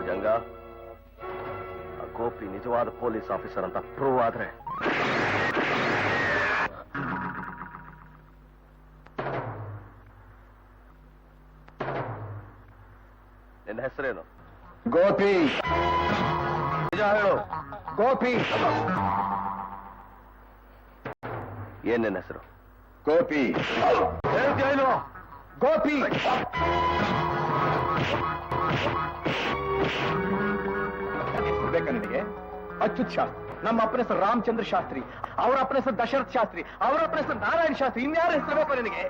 ಜಂಗ, ಆ ಗೋಪಿ ನಿಜವಾದ police officer ಅಂತ ಪ್ರೂವ್ ಆದ್ರೆ ನಿನ್ನ ಹೆಸರೇನು? ಗೋಪಿ. ನಿಜ ಹೇಳು. ಗೋಪಿ. ಏನ್ ನಿನ್ನ ಹೆಸರು? ಗೋಪಿ. ಹೇಳ್ತೀಯ ಇಲ್ವೋ? ಗೋಪಿ. ಬೇಕಾ ನಿನಗೆ? ಅಚ್ಯುತ್ ಶಾಸ್ತ್ರಿ. ನಮ್ಮ ಅಪ್ಪನ ಹೆಸರು ರಾಮಚಂದ್ರ ಶಾಸ್ತ್ರಿ, ಅವರ ಅಪ್ಪನ ಹೆಸರು ದಶರಥ್ ಶಾಸ್ತ್ರಿ, ಅವರ ಅಪ್ಪನ ಹೆಸರು ನಾರಾಯಣ ಶಾಸ್ತ್ರಿ. ಇನ್ಯಾರ ಹೆಸರು ಬೇಕು ನಿನಗೆ?